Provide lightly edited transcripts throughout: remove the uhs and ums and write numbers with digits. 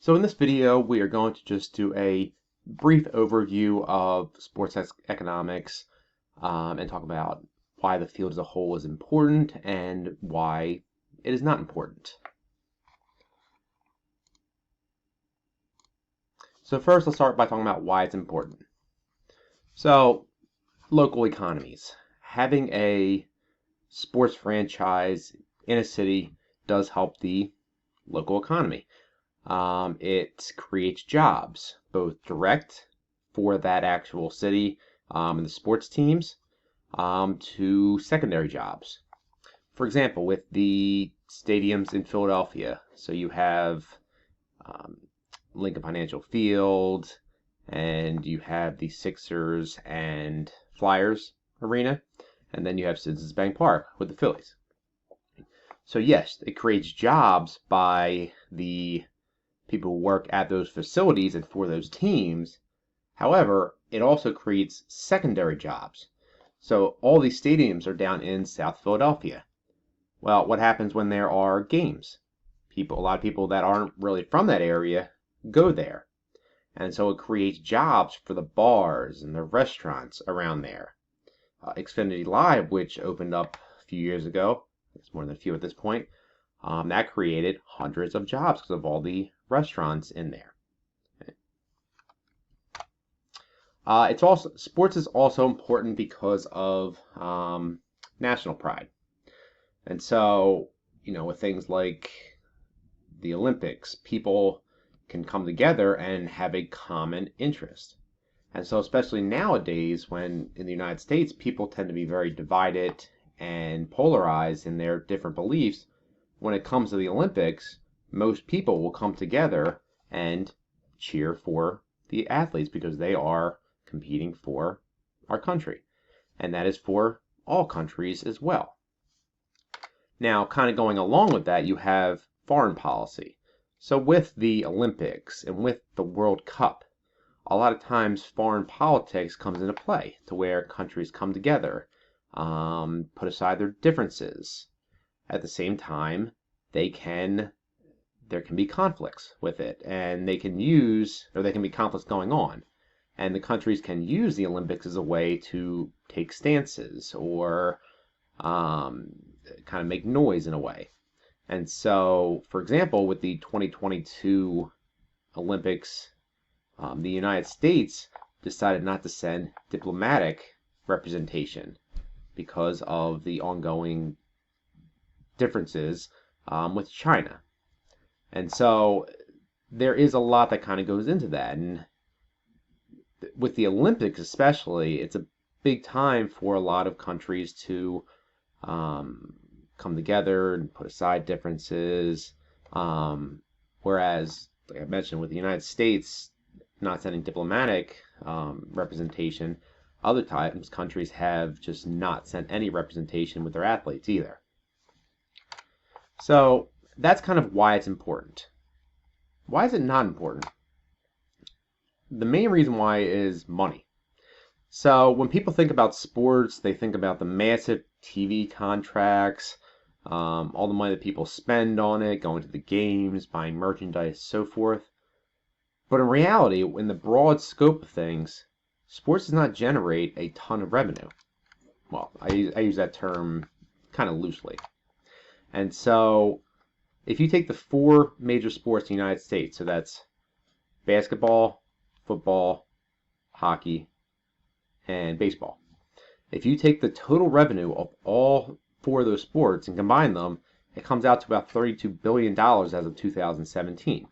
So in this video, we are going to just do a brief overview of sports economics and talk about why the field as a whole is important and why it is not important. So first, let's start by talking about why it's important. So, local economies. Having a sports franchise in a city does help the local economy. It creates jobs, both direct for that actual city and the sports teams, to secondary jobs. For example, with the stadiums in Philadelphia, so you have um, Lincoln Financial Field, and you have the Sixers and Flyers arena, and then you have Citizens Bank Park with the Phillies. So yes, it creates jobs by the people who work at those facilities and for those teams. However, it also creates secondary jobs. So all these stadiums are down in South Philadelphia. Well, what happens when there are games? A lot of people that aren't really from that area go there. And so it creates jobs for the bars and the restaurants around there. Xfinity Live, which opened up a few years ago, it's more than a few at this point, that created hundreds of jobs because of all the restaurants in there. It's also sports is also important because of national pride, and so with things like the Olympics, people can come together and have a common interest. And so, especially nowadays, when in the United States, people tend to be very divided and polarized in their different beliefs, when it comes to the Olympics, most people will come together and cheer for the athletes because they are competing for our country. And that is for all countries as well. Now, kind of going along with that, you have foreign policy. So with the Olympics and with the World Cup, a lot of times foreign politics comes into play to where countries come together, put aside their differences. At the same time, there can be conflicts with it, and they can be conflicts going on, and the countries can use the Olympics as a way to take stances or kind of make noise in a way. And so, for example, with the 2022 Olympics, the United States decided not to send diplomatic representation because of the ongoing differences with China. And so there is a lot that kind of goes into that. And with the Olympics especially, it's a big time for a lot of countries to come together and put aside differences. Whereas, like I mentioned, with the United States not sending diplomatic representation, other times countries have just not sent any representation with their athletes either. So that's kind of why it's important. Why is it not important? The main reason why is money. So when people think about sports, they think about the massive TV contracts, all the money that people spend on it, going to the games, buying merchandise, so forth. But in reality, in the broad scope of things, sports does not generate a ton of revenue. Well, I use that term kind of loosely. And so if you take the four major sports in the United States, so that's basketball, football, hockey, and baseball. If you take the total revenue of all four of those sports and combine them, it comes out to about $32 billion as of 2017.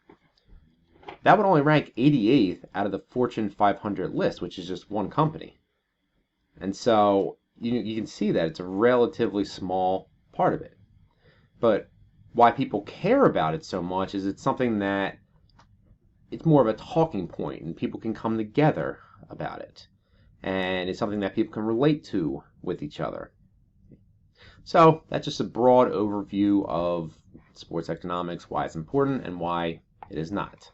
That would only rank 88th out of the Fortune 500 list, which is just one company. And so you can see that it's a relatively small part of it. But why people care about it so much is it's something that it's more of a talking point and people can come together about it. And it's something that people can relate to with each other. So that's just a broad overview of sports economics, why it's important and why it is not.